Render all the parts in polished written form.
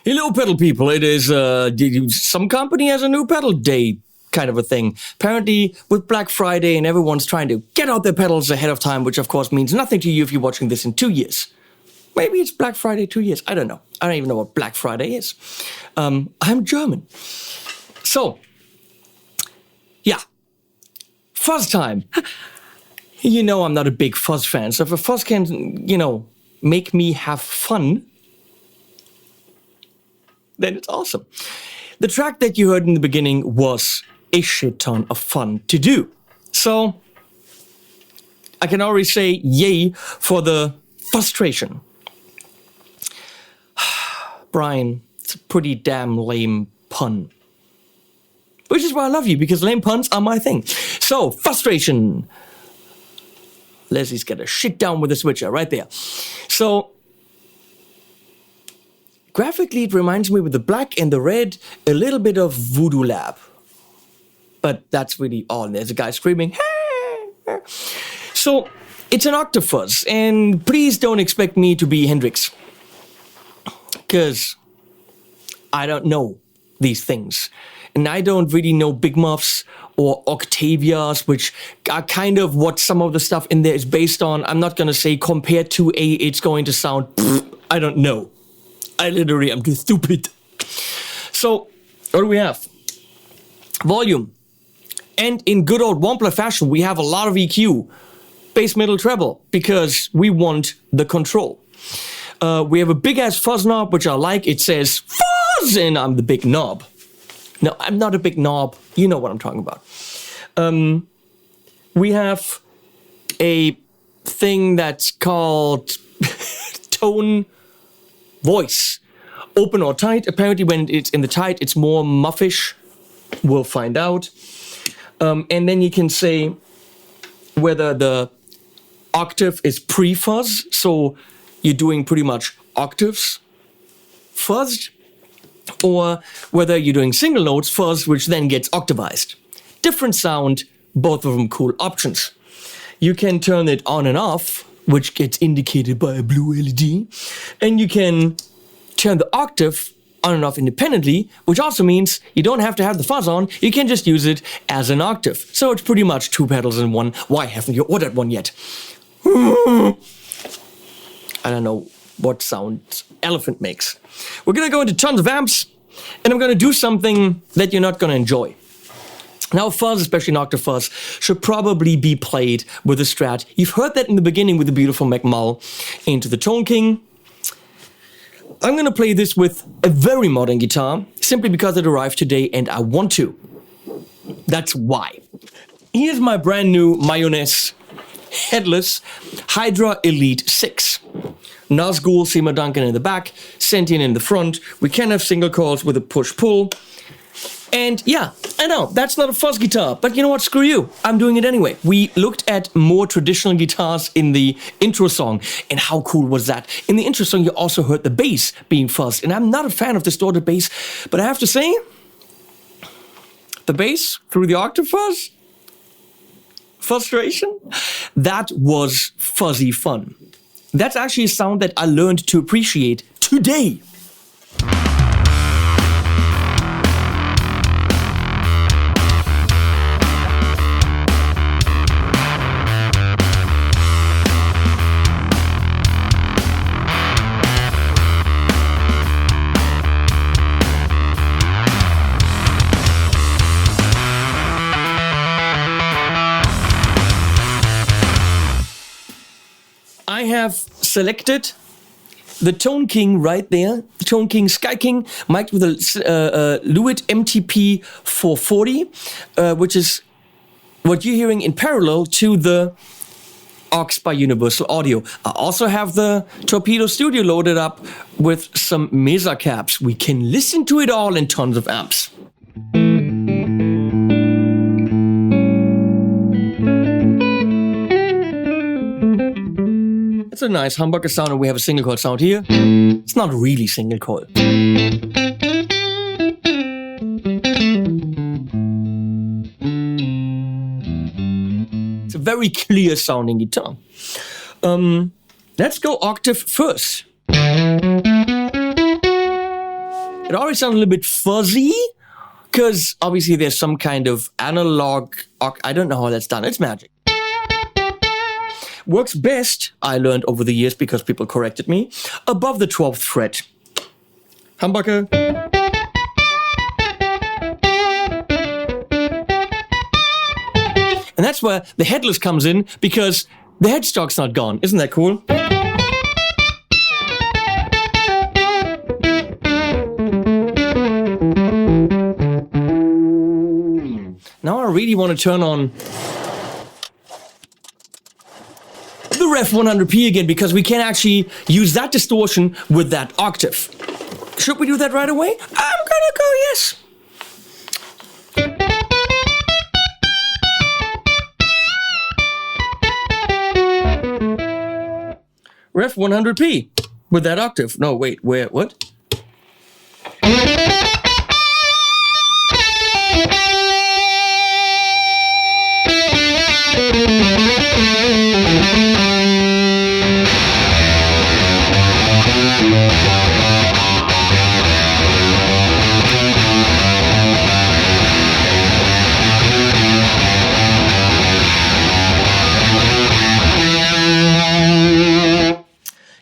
Hello, pedal people. It is, some company has a new pedal day kind of a thing. Apparently, with Black Friday and everyone's trying to get out their pedals ahead of time, which of course means nothing to you if you're watching this in 2 years. Maybe it's Black Friday 2 years. I don't know. I don't even know what Black Friday is. I'm German. So, yeah. Fuzz time. You know I'm not a big fuzz fan, so if a fuzz can, make me have fun, then it's awesome. The track that you heard in the beginning was a shit ton of fun to do. So, I can already say yay for the frustration. Brian, it's a pretty damn lame pun. Which is why I love you, because lame puns are my thing. So, frustration. Leslie's got a shit down with the switcher right there. So, graphically it reminds me with the black and the red, a little bit of Voodoo Lab. But that's really all. There's a guy screaming, hey! So, it's an Octave fuzz, and please don't expect me to be Hendrix. Because I don't know these things. And I don't really know Big Muffs or Octavias, which are kind of what some of the stuff in there is based on. I'm not going to say compared to it's going to sound, I don't know. I literally am too stupid. So, what do we have? Volume. And in good old Wampler fashion, we have a lot of EQ. Bass, middle, treble, because we want the control. We have a big-ass fuzz knob, which I like. It says, fuzz, and I'm the big knob. No, I'm not a big knob. You know what I'm talking about. We have a thing that's called tone voice. Open or tight. Apparently when it's in the tight, it's more muffish. We'll find out. And then you can say whether the octave is pre-fuzz, so you're doing pretty much octaves fuzzed, or whether you're doing single notes fuzz, which then gets octavized. Different sound, both of them cool options. You can turn it on and off, which gets indicated by a blue LED, and you can turn the octave on and off independently, which also means you don't have to have the fuzz on, you can just use it as an octave. So it's pretty much two pedals in one. Why haven't you ordered one yet? I don't know what sound elephant makes. We're gonna go into tons of amps, and I'm gonna do something that you're not gonna enjoy. Now fuzz, especially an octave fuzz, should probably be played with a Strat. You've heard that in the beginning with the beautiful McMull into the Tone King. I'm gonna play this with a very modern guitar, simply because it arrived today and I want to. That's why. Here's my brand new Mayonnaise Headless Hydra Elite 6. Nazgul, Seymour Duncan in the back, Sentient in the front. We can have single coils with a push-pull. And And yeah, I know, that's not a fuzz guitar, but you know what, screw you, I'm doing it anyway. We looked at more traditional guitars in the intro song, and how cool was that? In the intro song, you also heard the bass being fuzzed, and I'm not a fan of distorted bass, but I have to say, the bass through the Octave Fuzztration, that was fuzzy fun. That's actually a sound that I learned to appreciate today. I have selected the Tone King right there, the Tone King Sky King, mic'd with a Lewitt MTP 440, which is what you're hearing in parallel to the aux by Universal Audio. I also have the Torpedo Studio loaded up with some Mesa caps. We can listen to it all in tons of amps. It's a nice humbucker sound, and we have a single coil sound here. It's not really single coil. It's a very clear sounding guitar. Let's go octave first. It always sounds a little bit fuzzy, because obviously there's some kind of analog, I don't know how that's done, it's magic. Works best, I learned over the years because people corrected me, above the 12th fret. Humbucker. And that's where the headless comes in, because the headstock's not gone. Isn't that cool? Now I really want to turn on the Revv 100p again, because we can actually use that distortion with that octave. Should we do that right away? I'm gonna go yes. Revv 100p with that octave. No, wait, where, what?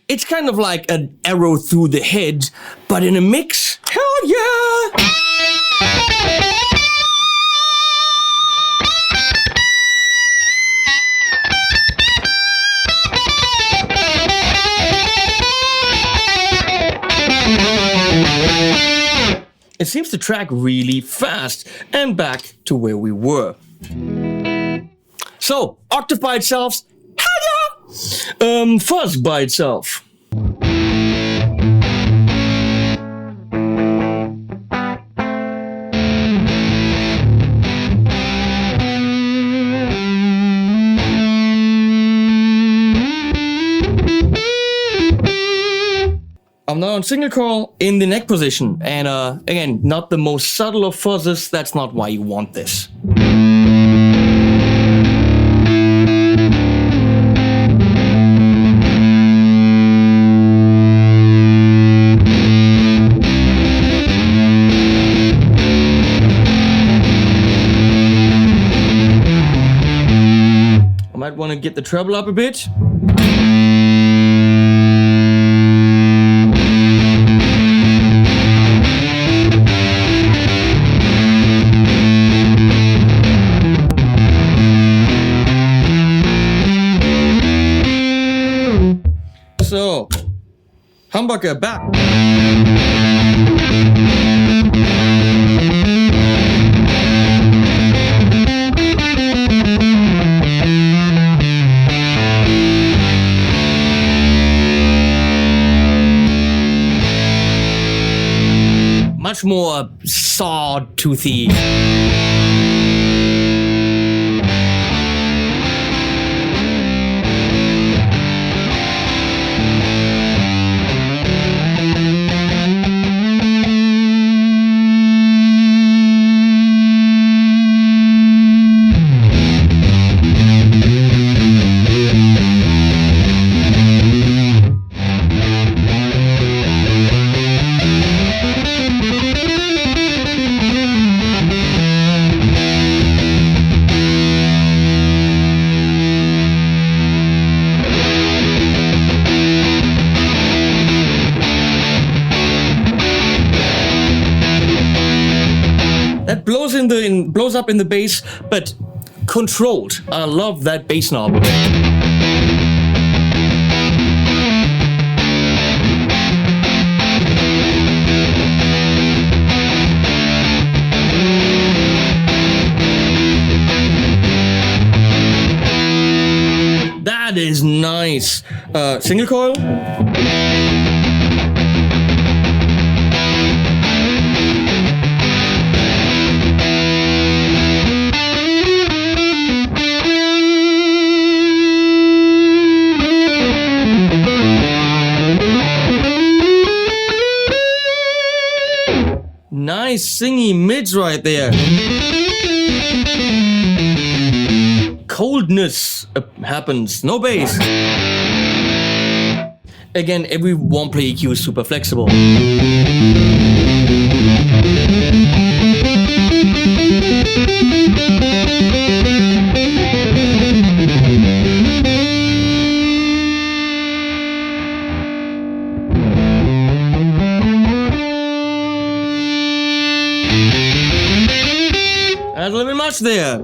It's kind of like an arrow through the head, but in a mix. Hell yeah! It seems to track really fast, and back to where we were. So, octave by itself, hell yeah! Fuzz by itself. I'm now on single coil in the neck position, and again, not the most subtle of fuzzes, that's not why you want this. I might want to get the treble up a bit. So, humbucker back. Much more sawtoothy. Blows up in the bass, but controlled. I love that bass knob. That is nice. Single coil. Nice singy mids right there. Coldness happens, no bass. Again, every Wampler EQ is super flexible. That's a little bit much there.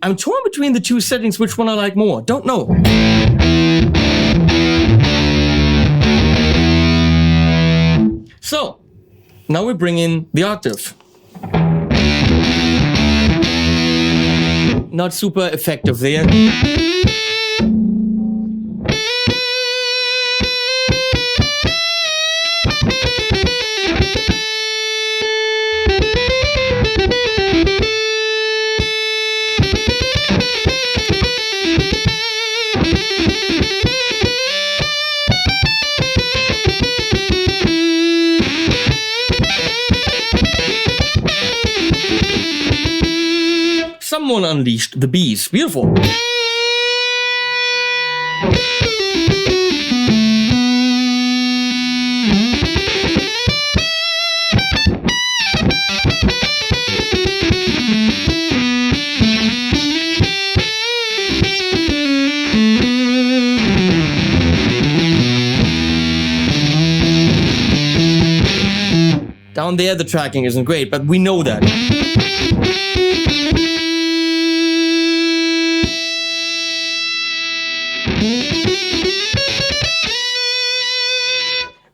I'm torn between the two settings, which one I like more. Don't know. So, now we bring in the octave. Not super effective there. Someone unleashed the bees. Beautiful. Down there, the tracking isn't great, but we know that.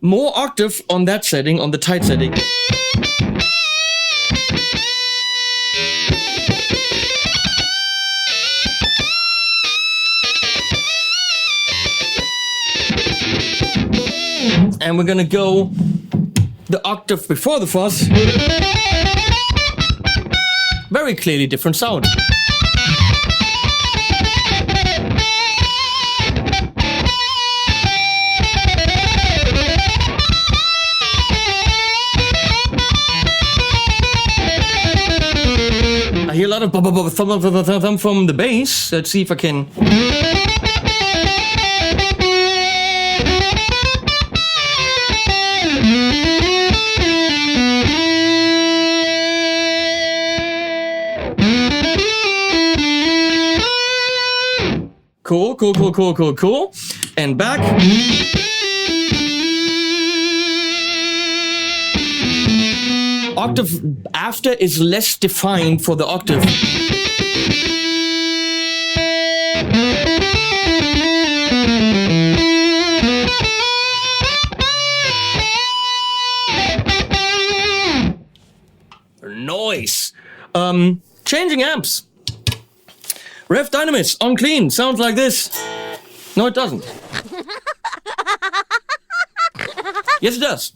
More octave on that setting, on the tight setting. And we're gonna go the octave before the fuzz. Very clearly different sound. I hear a lot of thumb from the bass. Let's see if I can. Cool, cool, cool, cool, cool, cool. And back. Octave after is less defined for the octave. Nice. Changing amps. Revv Dynamis on clean sounds like this. No, it doesn't. Yes, it does.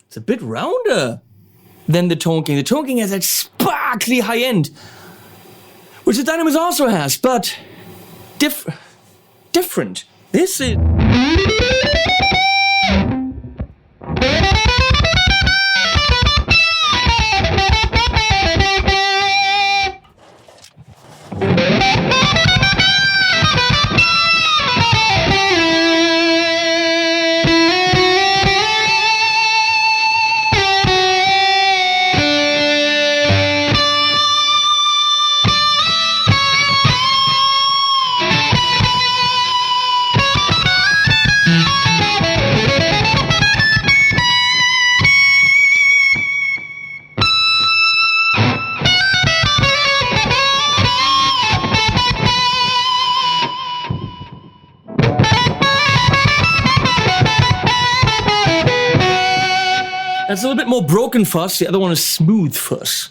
It's a bit rounder than the Tone King. The Tone King has that sparkly high end, which the Dynamis also has, but different. This is... That's a little bit more broken fuzz, the other one is smooth fuzz.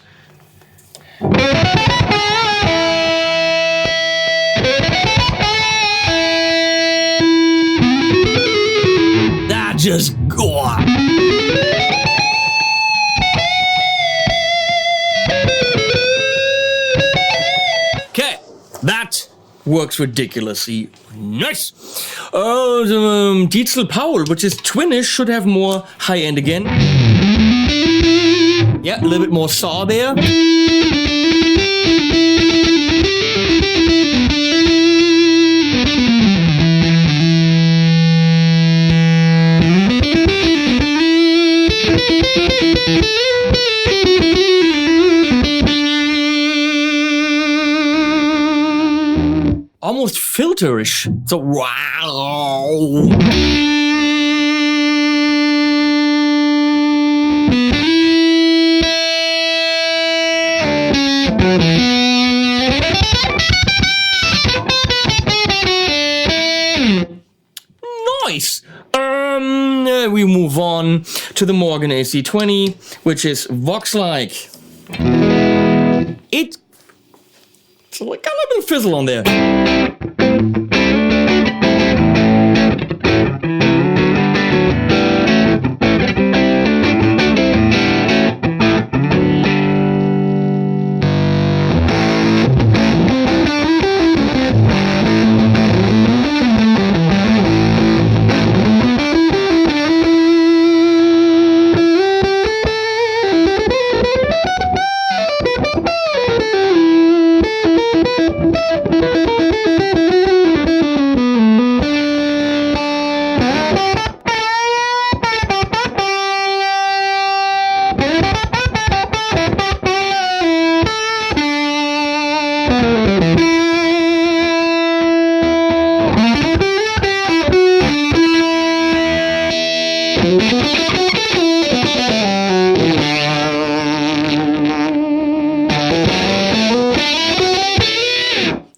That just go on. Okay, that works ridiculously nice. Dietzel Powell, which is twinish, should have more high end again. Yeah, a little bit more saw there. Almost filterish. So wow. Nice. We move on to the Morgan AC20, which is Vox-like. It's like got a little bit of fizzle on there.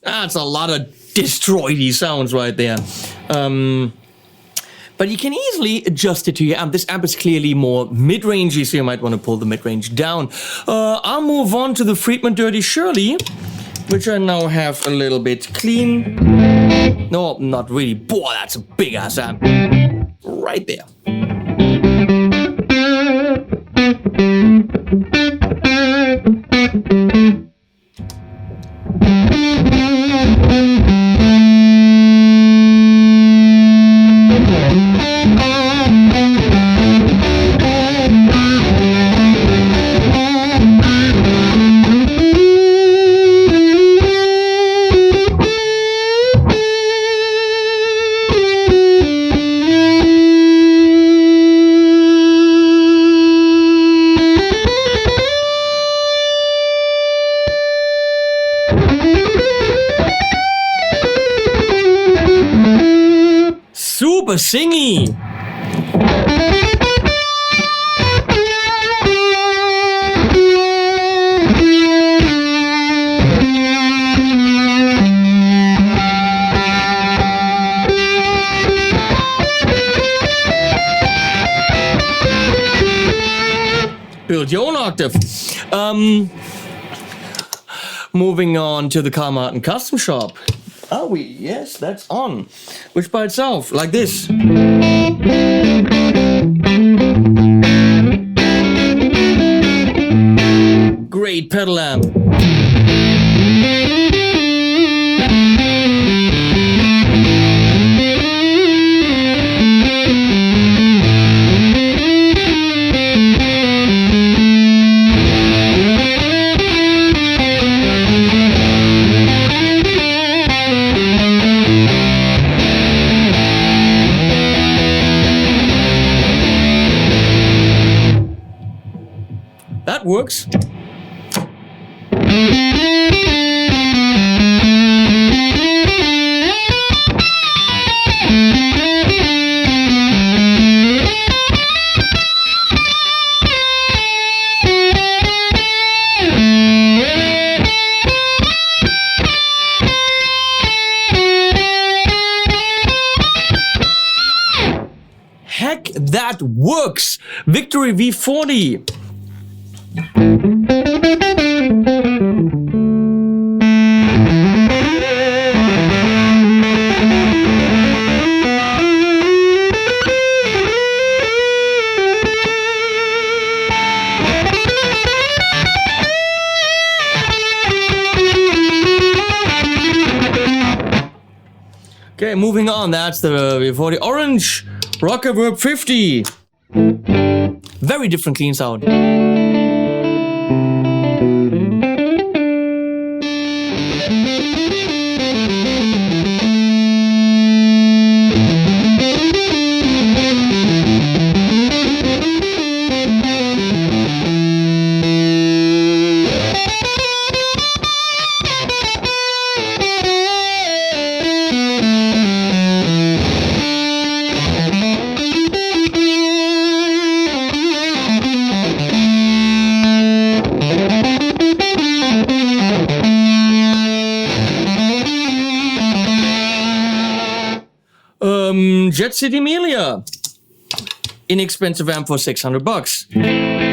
That's a lot of destroyedy sounds right there. But you can easily adjust it to your amp. This amp is clearly more mid-rangey, so you might want to pull the mid-range down. I'll move on to the Friedman Dirty Shirley, which I now have a little bit clean. No, not really. Boy, that's a big-ass amp. Right there. Super singy. Build your own octave. Moving on to the Carl Martin Custom Shop. Are we? Yes, that's on. Which by itself, like this. Great pedal amp. That works. Heck, that works! Victory V40. Okay, moving on. That's the V40 Orange Reverb 50. Very different clean sound. Jet City Melia. Inexpensive amp for $600.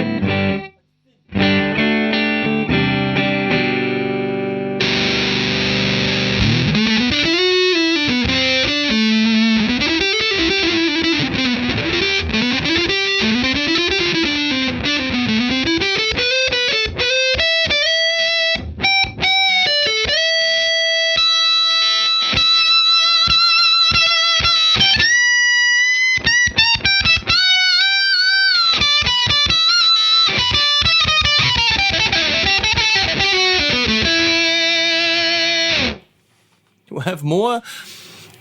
Have more.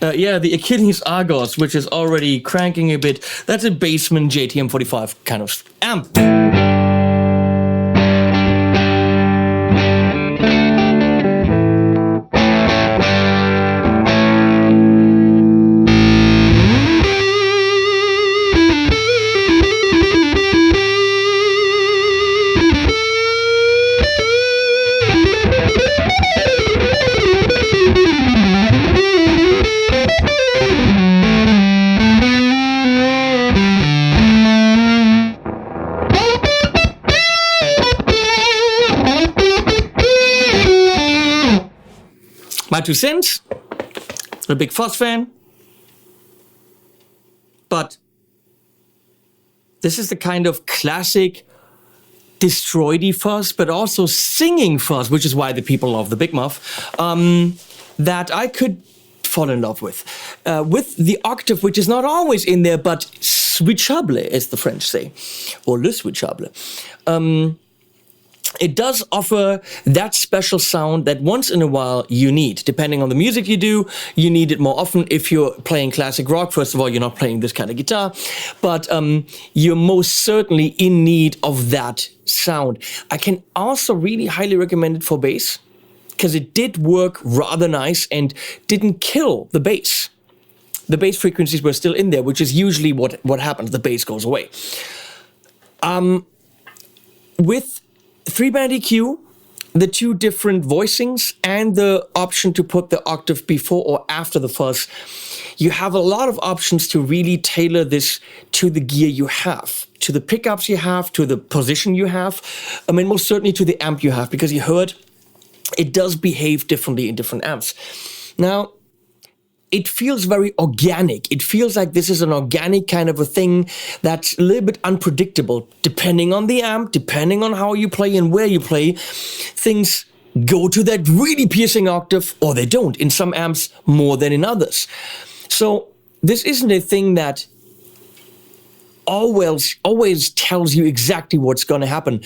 Yeah, the Achilles Argos, which is already cranking a bit. That's a Bassman JTM45 kind of amp. My 2 cents. I'm a big Fuzz fan. But this is the kind of classic destroyedy fuzz, but also singing fuzz, which is why the people love the Big Muff, that I could fall in love with. With the octave, which is not always in there, but switchable, as the French say, or le switchable. It does offer that special sound that once in a while you need. Depending on the music you do, you need it more often. If you're playing classic rock, first of all, you're not playing this kind of guitar, but you're most certainly in need of that sound. I can also really highly recommend it for bass, because it did work rather nice and didn't kill the bass. The bass frequencies were still in there, which is usually what happens. The bass goes away. With 3-band EQ, the 2 different voicings, and the option to put the octave before or after the fuzz, you have a lot of options to really tailor this to the gear you have, to the pickups you have, to the position you have. I mean, most certainly to the amp you have, because you heard it does behave differently in different amps. Now, it feels very organic. It feels like this is an organic kind of a thing that's a little bit unpredictable. Depending on the amp, depending on how you play and where you play, things go to that really piercing octave, or they don't. In some amps, more than in others. So this isn't a thing that always tells you exactly what's going to happen.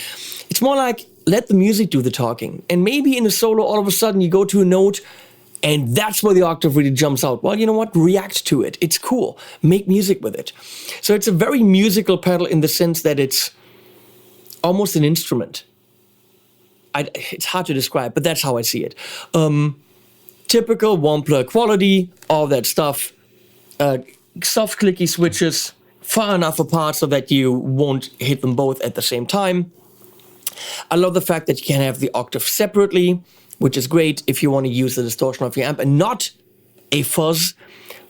It's more like, let the music do the talking. And maybe in a solo, all of a sudden, you go to a note, and that's where the octave really jumps out. Well, you know what? React to it. It's cool. Make music with it. So it's a very musical pedal in the sense that it's almost an instrument. It's hard to describe, but that's how I see it. Typical Wampler quality, all that stuff. Soft clicky switches, far enough apart so that you won't hit them both at the same time. I love the fact that you can have the octave separately, which is great if you want to use the distortion of your amp and not a fuzz,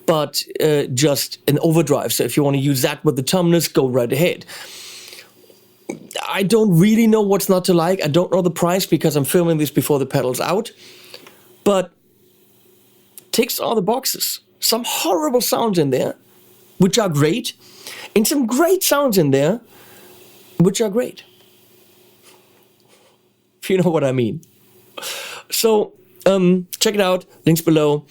but just an overdrive. So if you want to use that with the Thomann, go right ahead. I don't really know what's not to like. I don't know the price because I'm filming this before the pedal's out. But ticks all the boxes. Some horrible sounds in there, which are great. And some great sounds in there, which are great. If you know what I mean. So, check it out. Links below.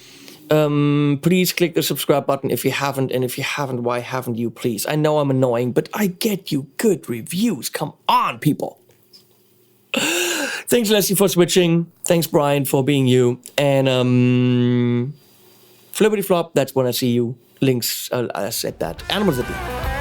Please click the subscribe button if you haven't, and if you haven't, why haven't you, please? I know I'm annoying, but I get you good reviews. Come on, people. Thanks, Leslie, for switching. Thanks, Brian, for being you. And flippity flop, that's when I see you. Links, I said that. Animals at the